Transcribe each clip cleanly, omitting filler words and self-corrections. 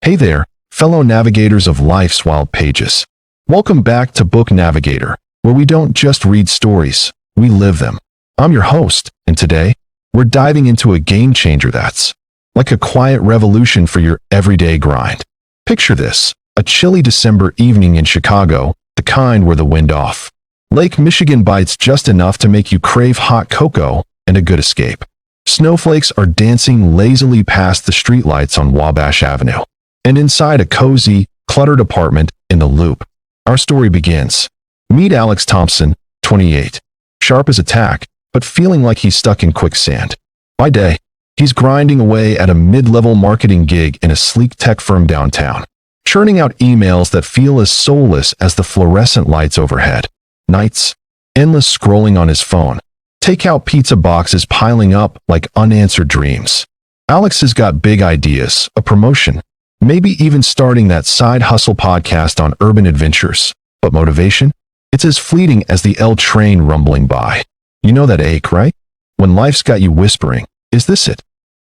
Hey there, fellow navigators of life's wild pages. Welcome back to Book Navigator, where we don't just read stories, we live them. I'm your host, and today, we're diving into a game changer that's like a quiet revolution for your everyday grind. Picture this, a chilly December evening in Chicago, the kind where the wind off. Lake Michigan bites just enough to make you crave hot cocoa and a good escape. Snowflakes are dancing lazily past the streetlights on Wabash Avenue. And inside a cozy, cluttered apartment in the Loop, our story begins. Meet Alex Thompson, 28. Sharp as a tack, but feeling like he's stuck in quicksand. By day, he's grinding away at a mid-level marketing gig in a sleek tech firm downtown, churning out emails that feel as soulless as the fluorescent lights overhead. Nights, endless scrolling on his phone. Takeout pizza boxes piling up like unanswered dreams. Alex has got big ideas, a promotion, maybe even starting that side hustle podcast on urban adventures. But motivation? It's as fleeting as the L train rumbling by. You know that ache, right? When life's got you whispering, is this it?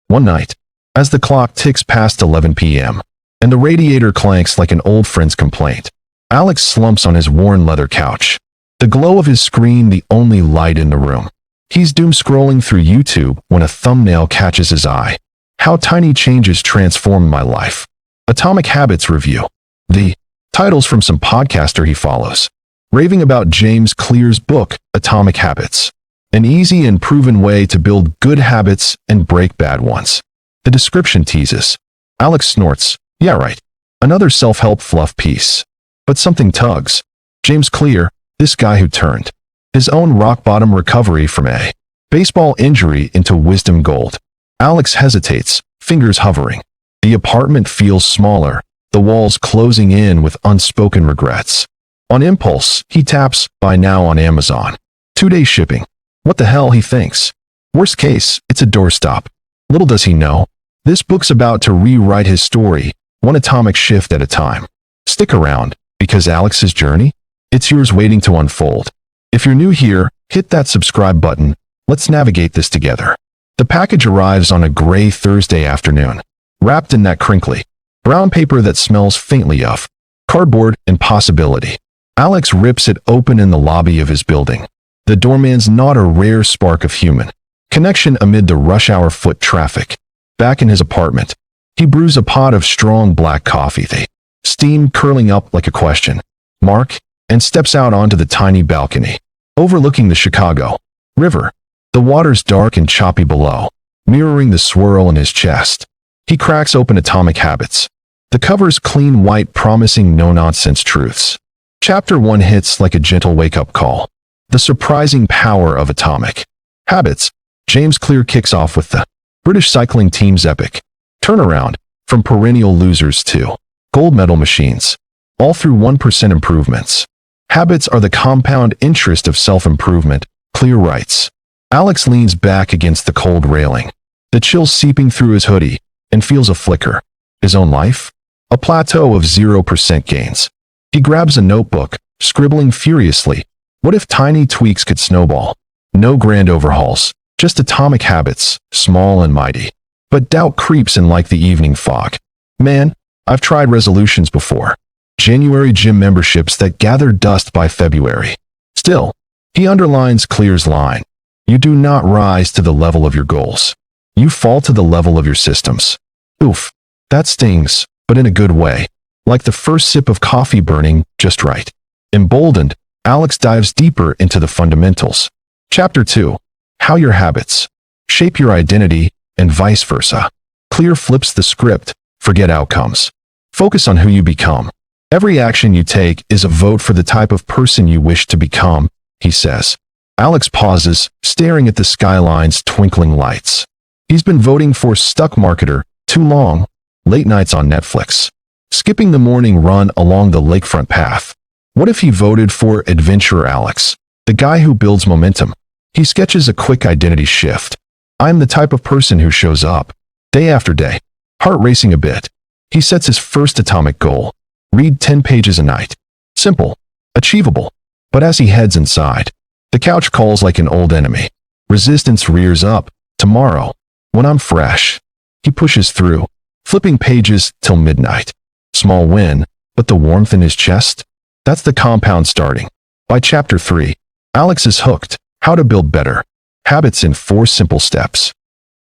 One night, as the clock ticks past 11 p.m., and the radiator clanks like an old friend's complaint, Alex slumps on his worn leather couch. The glow of his screen the only light in the room. He's doom scrolling through YouTube when a thumbnail catches his eye. How tiny changes transformed my life. Atomic Habits Review. The title's from some podcaster he follows, raving about James Clear's book, Atomic Habits. An easy and proven way to build good habits and break bad ones. The description teases. Alex snorts, yeah right, another self-help fluff piece. But something tugs. James Clear, this guy who turned his own rock-bottom recovery from a baseball injury into wisdom gold. Alex hesitates, fingers hovering. The apartment feels smaller, the walls closing in with unspoken regrets. On impulse, he taps Buy Now on Amazon. 2-day shipping. What the hell, he thinks. Worst case, it's a doorstop. Little does he know, this book's about to rewrite his story, one atomic shift at a time. Stick around, because Alex's journey? It's yours waiting to unfold. If you're new here, hit that subscribe button. Let's navigate this together. The package arrives on a gray Thursday afternoon, wrapped in that crinkly brown paper that smells faintly of cardboard and possibility. Alex rips it open in the lobby of his building. The doorman's not a rare spark of human connection amid the rush hour foot traffic. Back in his apartment, he brews a pot of strong black coffee, the steam curling up like a question mark, and steps out onto the tiny balcony, overlooking the Chicago River. The water's dark and choppy below, mirroring the swirl in his chest. He cracks open Atomic Habits. The cover's clean white, promising no-nonsense truths. Chapter 1 hits like a gentle wake-up call. The surprising power of Atomic Habits. James Clear kicks off with the British cycling team's epic turnaround, from perennial losers to gold medal machines, all through 1% improvements. Habits are the compound interest of self-improvement, Clear writes. Alex leans back against the cold railing, the chill seeping through his hoodie, and feels a flicker. His own life? A plateau of 0% gains. He grabs a notebook, scribbling furiously. What if tiny tweaks could snowball? No grand overhauls, just atomic habits, small and mighty. But doubt creeps in like the evening fog. Man, I've tried resolutions before. January gym memberships that gather dust by February. Still, he underlines Clear's line. You do not rise to the level of your goals. You fall to the level of your systems. Oof, that stings, but in a good way. Like the first sip of coffee burning just right. Emboldened, Alex dives deeper into the fundamentals. Chapter 2. How your habits shape your identity, and vice versa. Clear flips the script, forget outcomes. Focus on who you become. Every action you take is a vote for the type of person you wish to become, he says. Alex pauses, staring at the skyline's twinkling lights. He's been voting for stuck marketer too long, late nights on Netflix, skipping the morning run along the lakefront path. What if he voted for adventurer Alex, the guy who builds momentum? He sketches a quick identity shift. I'm the type of person who shows up, day after day, heart racing a bit. He sets his first atomic goal. Read 10 pages a night. Simple, achievable. But as he heads inside, the couch calls like an old enemy. Resistance rears up. Tomorrow, when I'm fresh. He pushes through, flipping pages till midnight. Small win, but the warmth in his chest? That's the compound starting. By chapter 3, Alex is hooked. How to build better habits in 4 simple steps.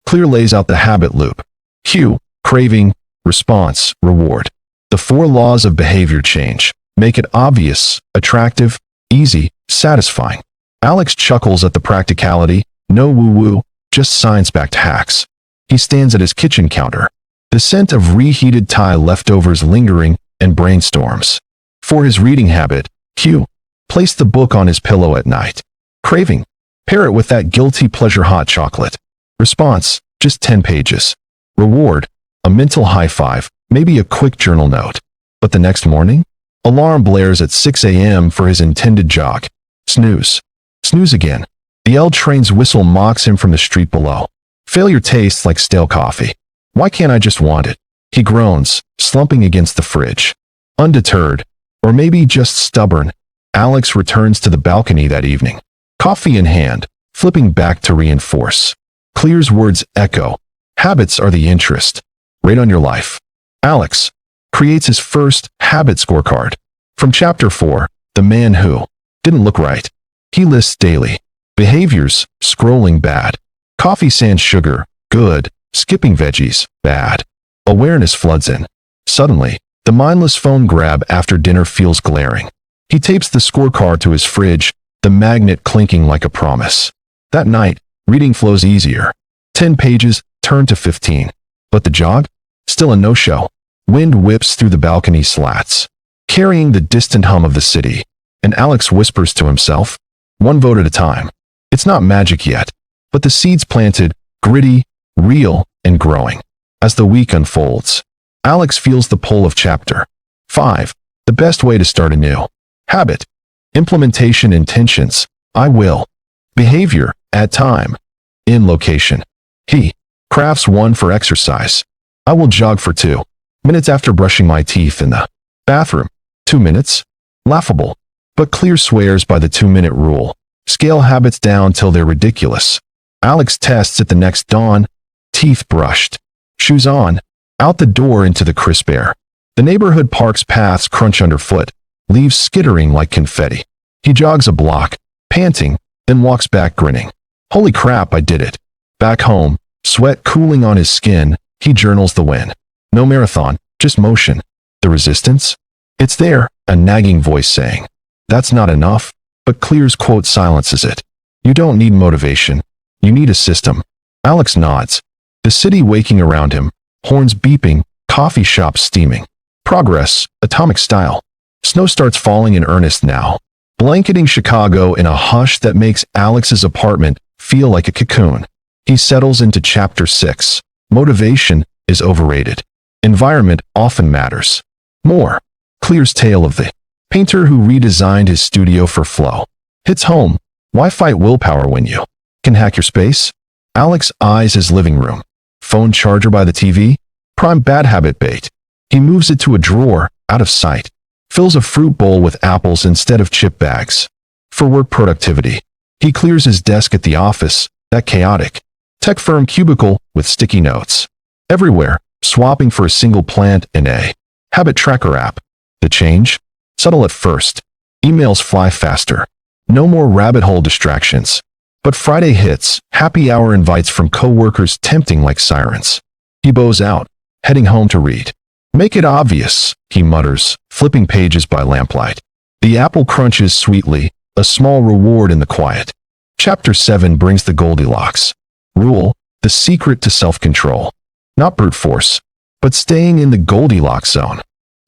Clear lays out the habit loop. Cue, craving, response, reward. The 4 laws of behavior change. Make it obvious, attractive, easy, satisfying. Alex chuckles at the practicality. No woo-woo, just science-backed hacks. He stands at his kitchen counter. The scent of reheated Thai leftovers lingering, and brainstorms. For his reading habit, cue, place the book on his pillow at night. Craving, pair it with that guilty pleasure hot chocolate. Response, just 10 pages. Reward, a mental high five, maybe a quick journal note. But the next morning, alarm blares at 6 a.m. for his intended jog. Snooze. Snooze again. The L train's whistle mocks him from the street below. Failure tastes like stale coffee. Why can't I just want it? He groans, slumping against the fridge. Undeterred, or maybe just stubborn, Alex returns to the balcony that evening. Coffee in hand, flipping back to reinforce. Clear's words echo. Habits are the interest. Rate on your life. Alex creates his first habit scorecard. From chapter 4, The Man Who Didn't Look Right. He lists daily behaviors, scrolling bad. Coffee sans sugar, good. Skipping veggies, bad. Awareness floods in. Suddenly, the mindless phone grab after dinner feels glaring. He tapes the scorecard to his fridge, the magnet clinking like a promise. That night, reading flows easier. 10 pages turn to 15. But the jog? Still a no-show. Wind whips through the balcony slats, carrying the distant hum of the city. And Alex whispers to himself, 1 vote at a time. It's not magic yet, but the seeds planted, gritty, real, and growing. As the week unfolds, Alex feels the pull of chapter 5, the best way to start a new habit. Implementation intentions, I will. Behavior, add time. In location. He crafts 1 for exercise. I will jog for 2 minutes after brushing my teeth in the bathroom. 2 minutes? Laughable. But Clear swears by the 2-minute rule. Scale habits down till they're ridiculous. Alex tests at the next dawn. Teeth brushed. Shoes on. Out the door into the crisp air. The neighborhood park's paths crunch underfoot, leaves skittering like confetti. He jogs a block, panting, then walks back grinning. Holy crap, I did it. Back home, sweat cooling on his skin, he journals the win. No marathon, just motion. The resistance? It's there, a nagging voice saying. That's not enough, but Clear's quote silences it. You don't need motivation. You need a system. Alex nods. The city waking around him, horns beeping, coffee shops steaming. Progress, atomic style. Snow starts falling in earnest now, blanketing Chicago in a hush that makes Alex's apartment feel like a cocoon. He settles into chapter 6. Motivation is overrated. Environment often matters more. Clear's tale of the painter who redesigned his studio for flow hits home. Why fight willpower when you can hack your space? Alex eyes his living room. Phone charger by the TV? Prime bad habit bait. He moves it to a drawer, out of sight. Fills a fruit bowl with apples instead of chip bags. For work productivity, he clears his desk at the office, that chaotic tech firm cubicle with sticky notes everywhere, swapping for a single plant and a habit tracker app. The change? Subtle at first. Emails fly faster. No more rabbit hole distractions. But Friday hits, happy hour invites from coworkers tempting like sirens. He bows out, heading home to read. Make it obvious, he mutters, flipping pages by lamplight. The apple crunches sweetly, a small reward in the quiet. Chapter 7 brings the Goldilocks rule, the secret to self-control. Not brute force, but staying in the Goldilocks zone.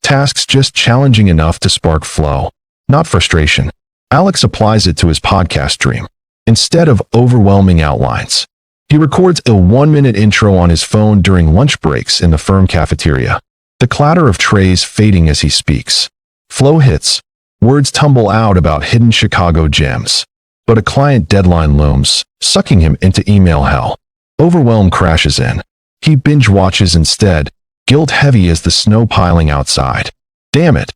Tasks just challenging enough to spark flow, not frustration. Alex applies it to his podcast dream. Instead of overwhelming outlines, he records a 1-minute intro on his phone during lunch breaks in the firm cafeteria. The clatter of trays fading as he speaks. Flow hits. Words tumble out about hidden Chicago gems. But a client deadline looms, sucking him into email hell. Overwhelm crashes in. He binge watches instead, guilt heavy as the snow piling outside. Damn it.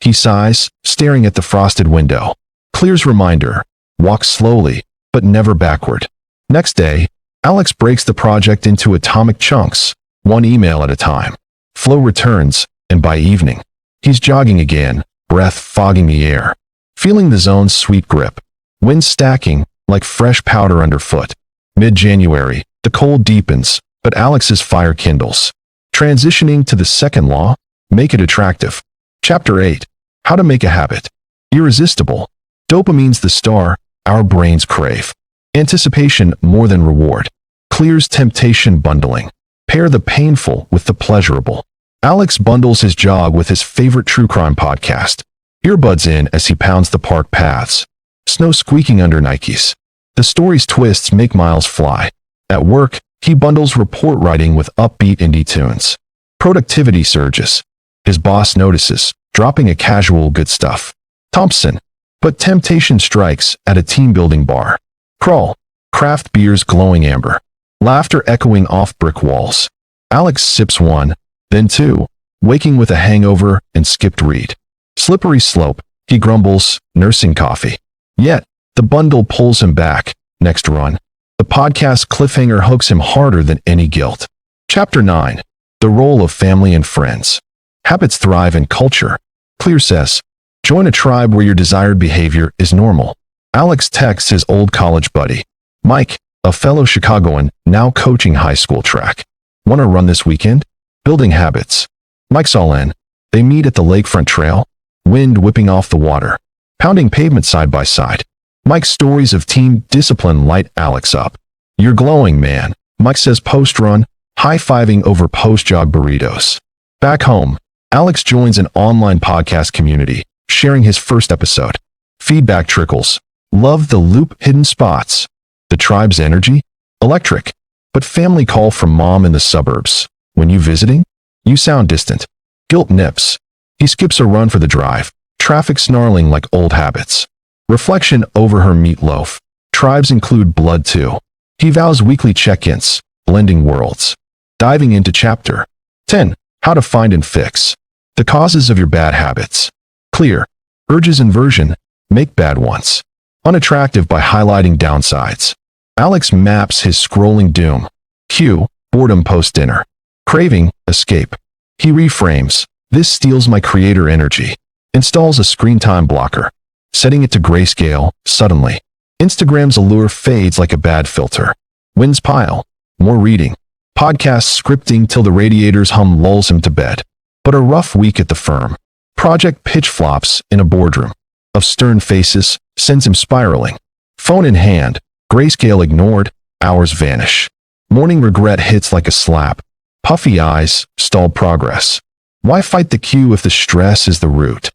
He sighs, staring at the frosted window. Clear's reminder. Walk slowly, but never backward. Next day, Alex breaks the project into atomic chunks, 1 email at a time. Flow returns, and by evening, he's jogging again, breath fogging the air, feeling the zone's sweet grip, wind stacking like fresh powder underfoot. Mid-January, the cold deepens, but Alex's fire kindles. Transitioning to the second law, make it attractive. Chapter 8, How to Make a Habit. Irresistible. Dopamine's the star our brains crave. Anticipation more than reward. Clears temptation bundling. Pair the painful with the pleasurable. Alex bundles his jog with his favorite true crime podcast. Earbuds in as he pounds the park paths. Snow squeaking under Nikes. The story's twists make miles fly. At work, he bundles report writing with upbeat indie tunes. Productivity surges. His boss notices, dropping a casual good stuff. Thompson. But temptation strikes at a team-building bar. Crawl. Craft beer's glowing amber. Laughter echoing off brick walls. Alex sips one, then two, waking with a hangover and skipped read. Slippery slope, he grumbles, nursing coffee. Yet, the bundle pulls him back. Next run. The podcast cliffhanger hooks him harder than any guilt. Chapter 9. The Role of Family and Friends. Habits thrive in culture. Clear says, join a tribe where your desired behavior is normal. Alex texts his old college buddy, Mike, a fellow Chicagoan now coaching high school track. Want to run this weekend? Building habits. Mike's all in. They meet at the lakefront trail, wind whipping off the water, pounding pavement side by side. Mike's stories of team discipline light Alex up. You're glowing, man, Mike says post-run, high-fiving over post-jog burritos. Back home, Alex joins an online podcast community, sharing his first episode. Feedback trickles. Love the loop hidden spots. The tribe's energy? Electric. But family call from mom in the suburbs. When you visiting? You sound distant. Guilt nips. He skips a run for the drive, traffic snarling like old habits. Reflection over her meatloaf. Tribes include blood too. He vows weekly check-ins, blending worlds. Diving into Chapter 10. How to Find and Fix. The Causes of Your Bad Habits. Clear. Urges inversion. Make bad ones unattractive by highlighting downsides. Alex maps his scrolling doom. Cue. Boredom post-dinner. Craving. Escape. He reframes. This steals my creator energy. Installs a screen time blocker. Setting it to grayscale, suddenly. Instagram's allure fades like a bad filter. Wins pile. More reading. Podcast scripting till the radiators hum lulls him to bed. But a rough week at the firm. Project pitch flops in a boardroom. Of stern faces, sends him spiraling. Phone in hand, grayscale ignored, hours vanish. Morning regret hits like a slap. Puffy eyes, stalled progress. Why fight the queue if the stress is the root?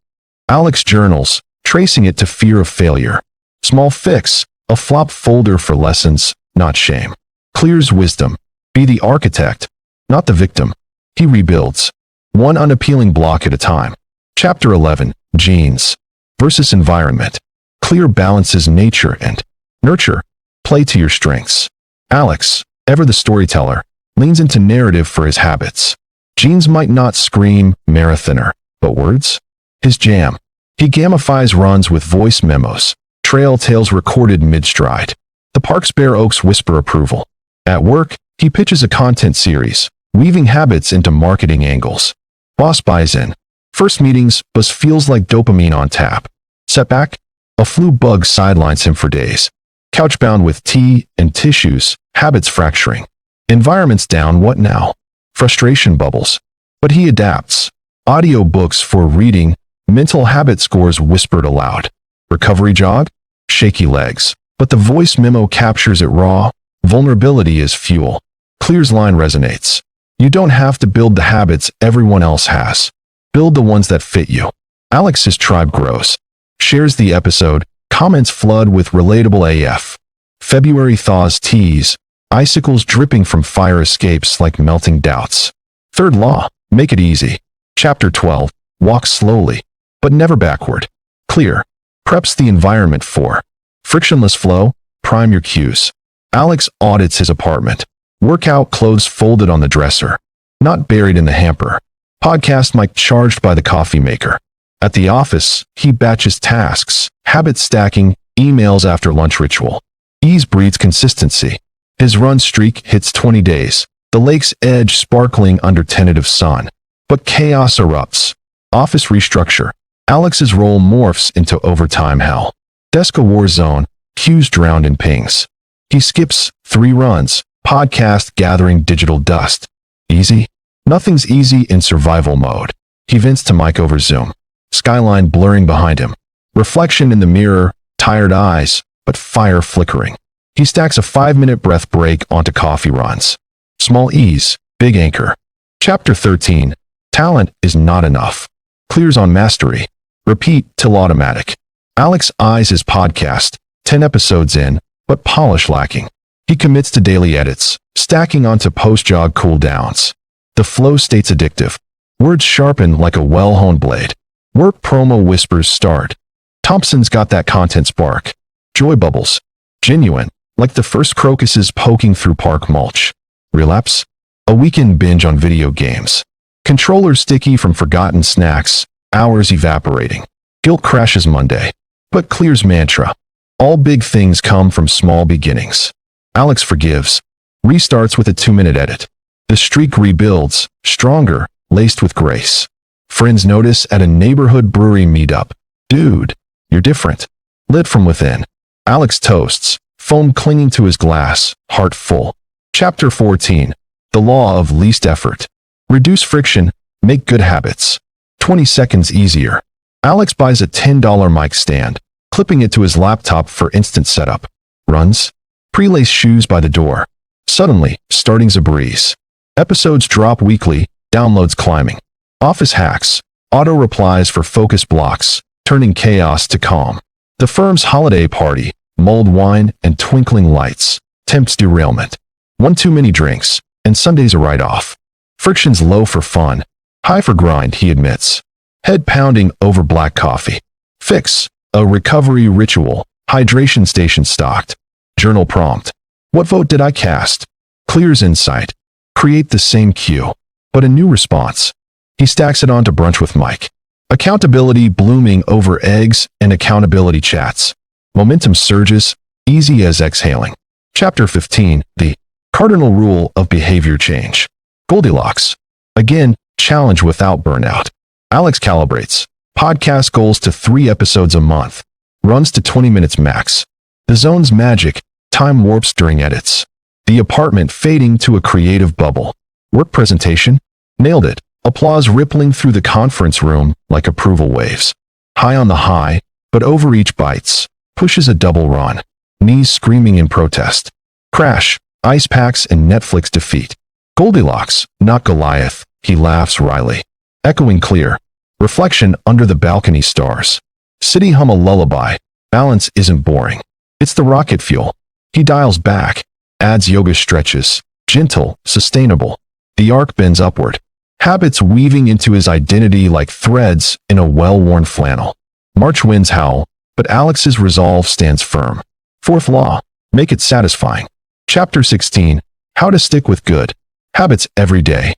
Alex journals, tracing it to fear of failure. Small fix, a flop folder for lessons, not shame. Clears wisdom. Be the architect, not the victim. He rebuilds. One unappealing block at a time. Chapter 11. Genes versus environment. Clear balances nature and nurture. Play to your strengths. Alex, ever the storyteller, leans into narrative for his habits. Genes might not scream marathoner, but words? His jam. He gamifies runs with voice memos, trail tales recorded mid-stride. The park's bare oaks whisper approval. At work, he pitches a content series, weaving habits into marketing angles. Boss buys in. First meetings, buzz feels like dopamine on tap. Setback? A flu bug sidelines him for days. Couch-bound with tea and tissues, habits fracturing. Environment's down, what now? Frustration bubbles. But he adapts. Audiobooks for reading, mental habit scores whispered aloud. Recovery jog? Shaky legs. But the voice memo captures it raw. Vulnerability is fuel. Clear's line resonates. You don't have to build the habits everyone else has. Build the ones that fit you. Alex's tribe grows. Shares the episode. Comments flood with relatable AF. February thaws tease. Icicles dripping from fire escapes like melting doubts. Third law. Make it easy. Chapter 12. Walk slowly, but never backward. Clear. Preps the environment for frictionless flow. Prime your cues. Alex audits his apartment. Workout clothes folded on the dresser, not buried in the hamper. Podcast mic charged by the coffee maker. At the office, he batches tasks, habit stacking, emails after lunch ritual. Ease breeds consistency. His run streak hits 20 days. The lake's edge sparkling under tentative sun. But chaos erupts. Office restructure. Alex's role morphs into overtime hell. Desk a war zone, queues drowned in pings. He skips 3 runs, podcast gathering digital dust. Easy? Nothing's easy in survival mode. He vents to mic over Zoom. Skyline blurring behind him. Reflection in the mirror, tired eyes, but fire flickering. He stacks a 5-minute breath break onto coffee runs. Small ease, big anchor. Chapter 13. Talent is not enough. Clears on mastery. Repeat till automatic. Alex eyes his podcast, 10 episodes in, but polish lacking. He commits to daily edits, stacking onto post-jog cooldowns. The flow state's addictive. Words sharpen like a well-honed blade. Work promo whispers start. Thompson's got that content spark. Joy bubbles. Genuine, like the first crocuses poking through park mulch. Relapse? A weekend binge on video games. Controller sticky from forgotten snacks, hours evaporating. Guilt crashes Monday, but clears mantra. All big things come from small beginnings. Alex forgives. Restarts with a 2-minute edit. The streak rebuilds, stronger, laced with grace. Friends notice at a neighborhood brewery meetup. Dude, you're different. Lit from within. Alex toasts, foam clinging to his glass, heart full. Chapter 14. The Law of Least Effort. Reduce friction, make good habits. 20 seconds easier. Alex buys a $10 mic stand, clipping it to his laptop for instant setup. Runs. Pre-lace shoes by the door. Suddenly, starting's a breeze. Episodes drop weekly, downloads climbing. Office hacks. Auto replies for focus blocks, turning chaos to calm. The firm's holiday party, mulled wine and twinkling lights, tempts derailment. 1 too many drinks, and Sunday's a write-off. Friction's low for fun, high for grind, he admits. Head pounding over black coffee. Fix. A recovery ritual, hydration station stocked. Journal prompt. What vote did I cast? Clears insight. Create the same cue, but a new response. He stacks it onto brunch with Mike. Accountability blooming over eggs and accountability chats. Momentum surges, easy as exhaling. Chapter 15. The Cardinal Rule of Behavior Change. Goldilocks. Again, challenge without burnout. Alex calibrates. Podcast goals to 3 episodes a month. Runs to 20 minutes max. The zone's magic. Time warps during edits. The apartment fading to a creative bubble. Work presentation. Nailed it. Applause rippling through the conference room like approval waves. High on the high, but overreach bites. Pushes a double run. Knees screaming in protest. Crash. Ice packs and Netflix defeat. Goldilocks, not Goliath, he laughs wryly. Echoing clear. Reflection under the balcony stars. City hum a lullaby. Balance isn't boring. It's the rocket fuel. He dials back. Adds yoga stretches. Gentle, sustainable. The arc bends upward. Habits weaving into his identity like threads in a well-worn flannel. March winds howl, but Alex's resolve stands firm. 4th law. Make it satisfying. Chapter 16. How to stick with good habits every day.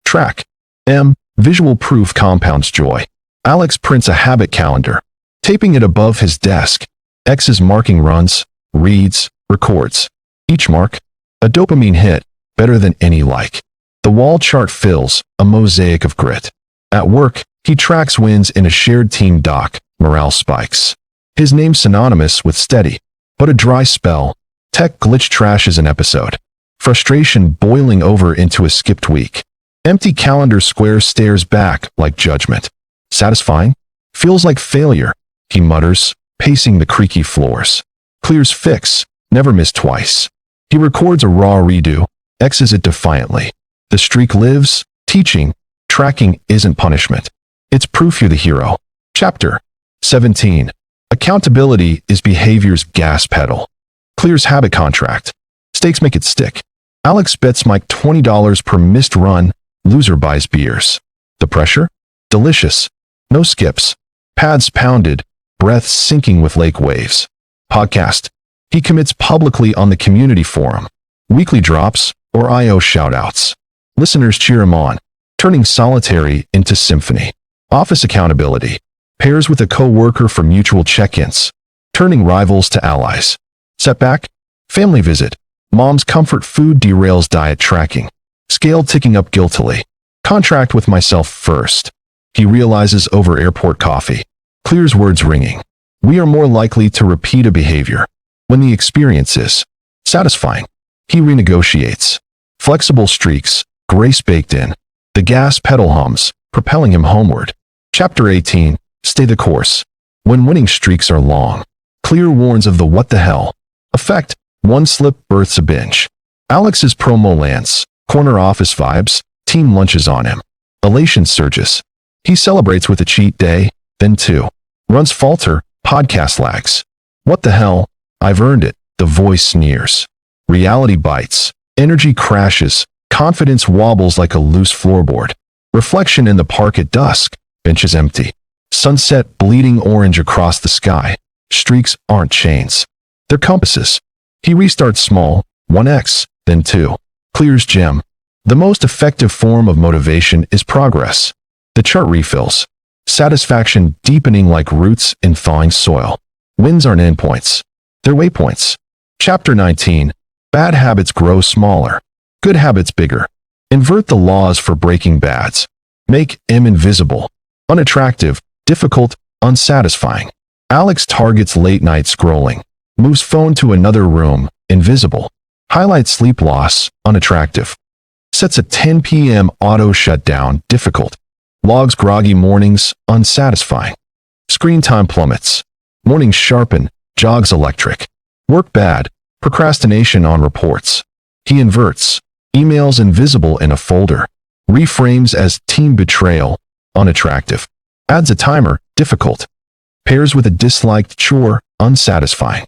Track. Visual proof compounds joy. Alex prints a habit calendar, taping it above his desk. X's marking runs, reads, records. Each mark, a dopamine hit, better than any like. The wall chart fills, a mosaic of grit. At work, he tracks wins in a shared team doc, morale spikes. His name's synonymous with steady, but a dry spell. Tech glitch trashes an episode. Frustration boiling over into a skipped week. Empty calendar square stares back like judgment. Satisfying? Feels like failure, he mutters, pacing the creaky floors. Clears fix, never miss twice. He records a raw redo, X's it defiantly. The streak lives, teaching, tracking isn't punishment. It's proof you're the hero. Chapter 17. Accountability is behavior's gas pedal. Clears habit contract. Stakes make it stick. Alex bets Mike $20 per missed run. Loser buys beers. The pressure? Delicious. No skips. Pads pounded. Breath sinking with lake waves. Podcast. He commits publicly on the community forum. Weekly drops or IO shoutouts. Listeners cheer him on, turning solitary into symphony. Office accountability. Pairs with a co-worker for mutual check-ins, turning rivals to allies. Setback. Family visit. Mom's comfort food derails diet tracking. Scale ticking up guiltily. Contract with myself first. He realizes over airport coffee. Clear's words ringing. We are more likely to repeat a behavior when the experience is satisfying. He renegotiates. Flexible streaks, grace baked in. The gas pedal hums, propelling him homeward. Chapter 18. Stay the course. When winning streaks are long, Clear warns of the what the hell effect. One slip births a binge. Alex's promo lands. Corner office vibes. Team lunches on him. Elation surges. He celebrates with a cheat day, then two. Runs falter, podcast lags. What the hell? I've earned it. The voice sneers. Reality bites. Energy crashes. Confidence wobbles like a loose floorboard. Reflection in the park at dusk. Benches empty. Sunset bleeding orange across the sky. Streaks aren't chains. They're compasses. He restarts small, 1x, then 2. Clear's gem. The most effective form of motivation is progress. The chart refills. Satisfaction deepening like roots in thawing soil. Wins aren't endpoints. They're waypoints. Chapter 19. Bad habits grow smaller. Good habits bigger. Invert the laws for breaking bads. Make M invisible. Unattractive, difficult, unsatisfying. Alex targets late night scrolling. Moves phone to another room, invisible. Highlights sleep loss, unattractive. Sets a 10 p.m. auto shutdown, difficult. Logs groggy mornings, unsatisfying. Screen time plummets. Mornings sharpen, jogs electric. Work bad, procrastination on reports. He inverts. Emails invisible in a folder. Reframes as team betrayal, unattractive. Adds a timer, difficult. Pairs with a disliked chore, unsatisfying.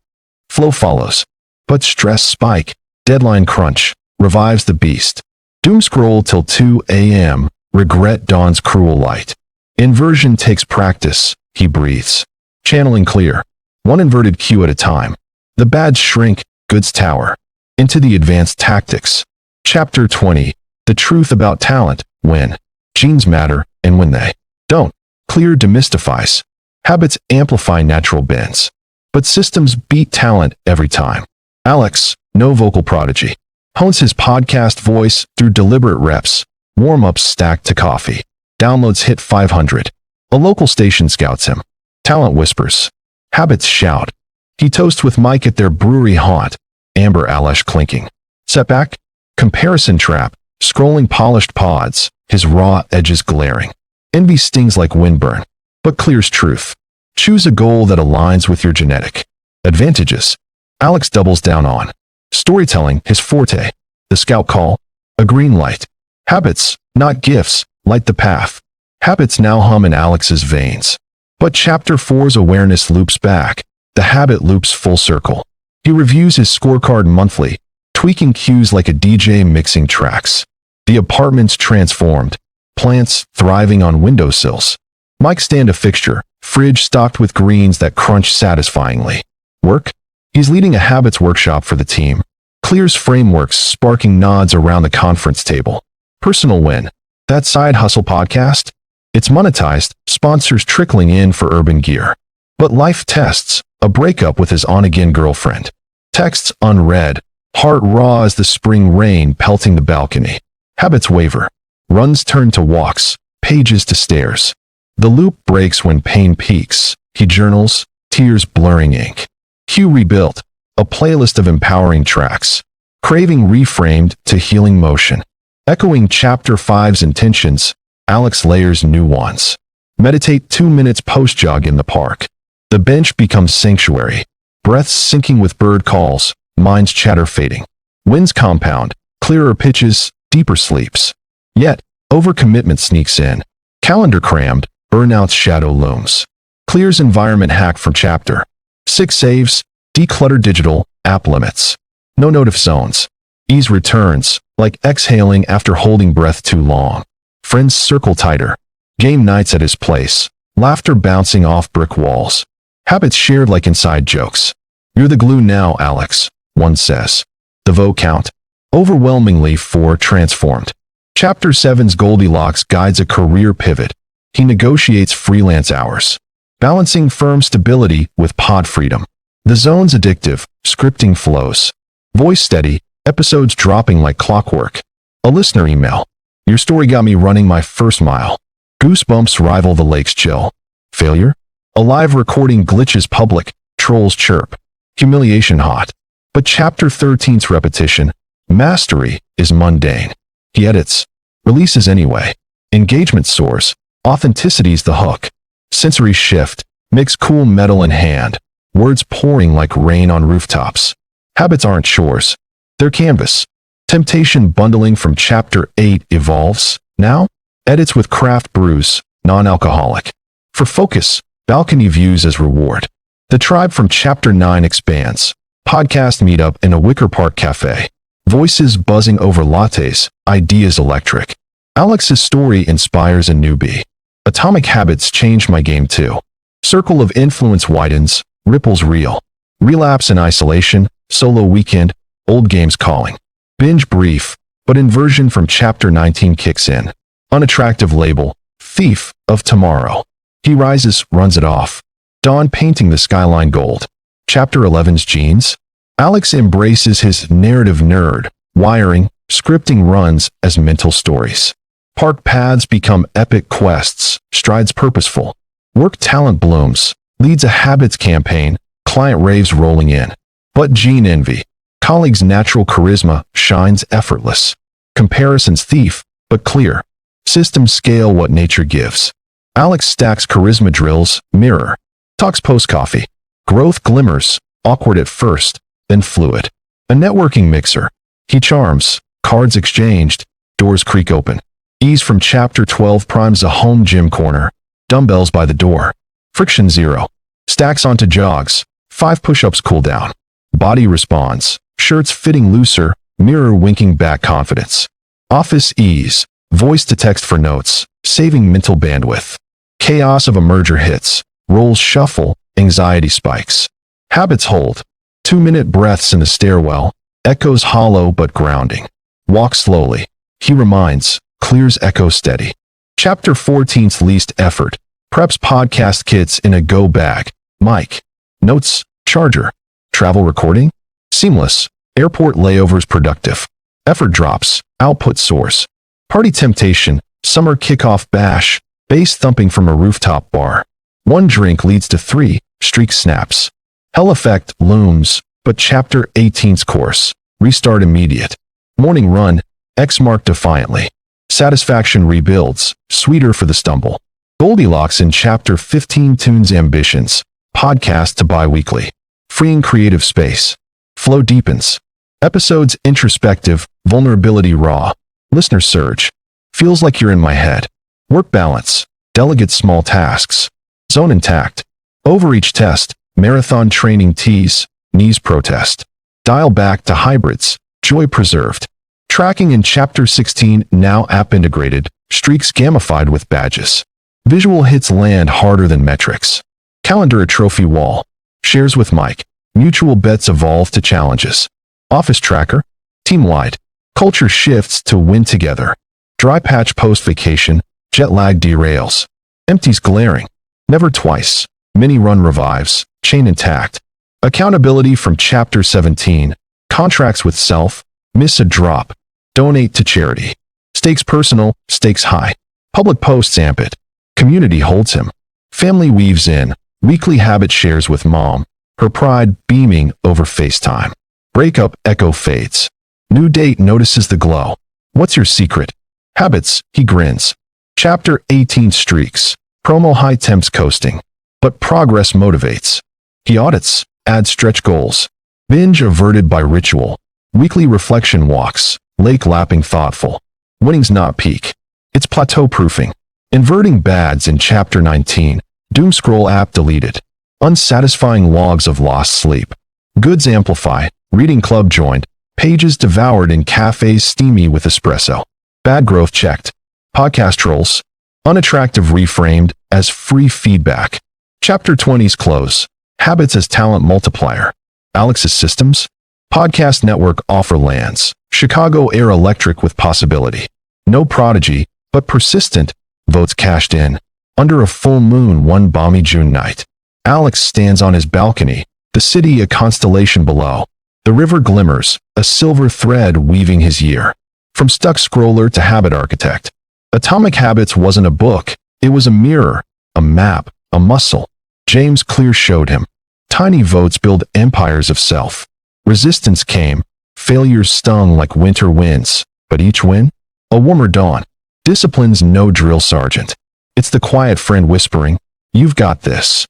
Flow follows. But stress spike, deadline crunch, revives the beast. Doom scroll till 2 a.m., regret dawns cruel light. Inversion takes practice, he breathes. Channeling Clear. One inverted cue at a time. The bads shrink, goods tower. Into the advanced tactics. Chapter 20. The truth about talent, when genes matter and when they don't. Clear demystifies. Habits amplify natural bends. But systems beat talent every time. Alex, no vocal prodigy. Hones his podcast voice through deliberate reps. Warm-ups stacked to coffee. Downloads hit 500. A local station scouts him. Talent whispers. Habits shout. He toasts with Mike at their brewery haunt. Amber Alesh clinking. Setback? Comparison trap. Scrolling polished pods. His raw edges glaring. Envy stings like windburn. But Clear's truth. Choose a goal that aligns with your genetic advantages. Alex doubles down on. Storytelling, his forte. The scout call. A green light. Habits, not gifts, light the path. Habits now hum in Alex's veins. But Chapter 4's awareness loops back. The habit loops full circle. He reviews his scorecard monthly, tweaking cues like a DJ mixing tracks. The apartment's transformed. Plants thriving on windowsills. Mike stand a fixture, fridge stocked with greens that crunch satisfyingly. Work? He's leading a habits workshop for the team. Clear's frameworks sparking nods around the conference table. Personal win. That side hustle podcast? It's monetized, sponsors trickling in for urban gear. But life tests, a breakup with his on-again girlfriend. Texts unread, heart raw as the spring rain pelting the balcony. Habits waver. Runs turn to walks, pages to stares. The loop breaks when pain peaks. He journals, tears blurring ink. Cue rebuilt, a playlist of empowering tracks. Craving reframed to healing motion. Echoing Chapter 5's intentions, Alex layers nuance. Meditate 2 minutes post-jog in the park. The bench becomes sanctuary. Breaths syncing with bird calls, mind's chatter fading. Winds compound, clearer pitches, deeper sleeps. Yet, overcommitment sneaks in. Calendar crammed, burnout's shadow looms. Clear's environment hack from Chapter 6 saves, declutter digital, app limits. No notif zones. Ease returns, like exhaling after holding breath too long. Friends circle tighter. Game nights at his place. Laughter bouncing off brick walls. Habits shared like inside jokes. You're the glue now, Alex, one says. The vote count. Overwhelmingly 4 transformed. Chapter 7's Goldilocks guides a career pivot. He negotiates freelance hours. Balancing firm stability with pod freedom. The zone's addictive, scripting flows. Voice steady, episodes dropping like clockwork. A listener email. Your story got me running my first mile. Goosebumps rival the lake's chill. Failure? A live recording glitches public, trolls chirp. Humiliation hot. But chapter 13's repetition, mastery, is mundane. He edits. Releases anyway. Engagement soars. Authenticity's the hook. Sensory shift. Mix cool metal in hand. Words pouring like rain on rooftops. Habits aren't chores. They're canvas. Temptation bundling from chapter 8 evolves. Now, edits with craft brews, non-alcoholic. For focus, balcony views as reward. The tribe from chapter 9 expands. Podcast meetup in a Wicker Park cafe. Voices buzzing over lattes, ideas electric. Alex's story inspires a newbie. Atomic habits changed my game too. Circle of influence widens, ripples reel. Relapse in isolation, solo weekend, old games calling. Binge brief, but inversion from chapter 19 kicks in. Unattractive label, thief of tomorrow. He rises, runs it off. Dawn painting the skyline gold. Chapter 11's genes. Alex embraces his narrative nerd, wiring, scripting runs as mental stories. Park paths become epic quests, strides purposeful. Work talent blooms, leads a habits campaign, client raves rolling in. But gene envy. Colleagues' natural charisma shines effortless. Comparison's thief, but clear. Systems scale what nature gives. Alex stacks charisma drills, mirror. Talks post-coffee. Growth glimmers, awkward at first, then fluid. A networking mixer. He charms, cards exchanged, doors creak open. Ease from chapter 12 primes a home gym corner. Dumbbells by the door. Friction zero. Stacks onto jogs. 5 push-ups cool down. Body responds. Shirts fitting looser, mirror winking back confidence. Office ease. Voice to text for notes, saving mental bandwidth. Chaos of a merger hits. Roles shuffle, anxiety spikes. Habits hold. 2-minute breaths in the stairwell. Echoes hollow but grounding. Walk slowly. He reminds. Clears echo steady. Chapter 14's least effort. Preps podcast kits in a go bag. Mic. Notes. Charger. Travel recording. Seamless. Airport layovers productive. Effort drops. Output soars. Party temptation. Summer kickoff bash. Bass thumping from a rooftop bar. 1 drink leads to 3. Streak snaps. Hell effect looms. But chapter 18's course. Restart immediate. Morning run. X mark defiantly. Satisfaction rebuilds. Sweeter for the stumble. Goldilocks in chapter 15 tunes ambitions. Podcast to bi-weekly. Freeing creative space. Flow deepens. Episodes introspective. Vulnerability raw. Listener surge. Feels like you're in my head. Work balance. Delegate small tasks. Zone intact. Overreach test. Marathon training tease. Knees protest. Dial back to hybrids. Joy preserved. Tracking in chapter 16 now app integrated. Streaks gamified with badges. Visual hits land harder than metrics. Calendar a trophy wall. Shares with Mike. Mutual bets evolve to challenges. Office tracker. Team-wide. Culture shifts to win together. Dry patch post-vacation. Jet lag derails. Empties glaring. Never twice. Mini run revives. Chain intact. Accountability from chapter 17. Contracts with self. Miss a drop. Donate to charity. Stakes personal. Stakes high. Public posts amp it. Community holds him. Family weaves in. Weekly habit shares with mom. Her pride beaming over FaceTime. Breakup echo fades. New date notices the glow. What's your secret? Habits, he grins. Chapter 18 streaks. Promo high temps coasting. But progress motivates. He audits, adds stretch goals. Binge averted by ritual. Weekly reflection walks. Lake lapping thoughtful. Winning's not peak. It's plateau proofing. Inverting bads in chapter 19. Doom scroll app deleted. Unsatisfying logs of lost sleep. Goods amplify. Reading club joined. Pages devoured in cafes steamy with espresso. Bad growth checked. Podcast trolls. Unattractive reframed as free feedback. Chapter 20's close. Habits as talent multiplier. Alex's systems. Podcast network offer lands. Chicago Air electric with possibility. No prodigy, but persistent. Votes cashed in. Under a full moon one balmy June night. Alex stands on his balcony. The city a constellation below. The river glimmers, a silver thread weaving his year. From stuck scroller to habit architect. Atomic Habits wasn't a book. It was a mirror, a map, a muscle. James Clear showed him. Tiny votes build empires of self. Resistance came. Failures stung like winter winds. But each win? A warmer dawn. Discipline's no drill sergeant. It's the quiet friend whispering, "You've got this."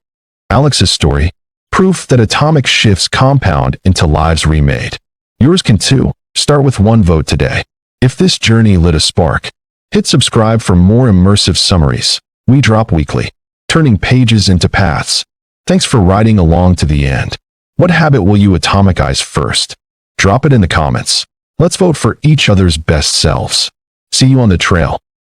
Alex's story. Proof that atomic shifts compound into lives remade. Yours can too. Start with one vote today. If this journey lit a spark, hit subscribe for more immersive summaries. We drop weekly, turning pages into paths. Thanks for riding along to the end. What habit will you atomicize first? Drop it in the comments. Let's vote for each other's best selves. See you on the trail.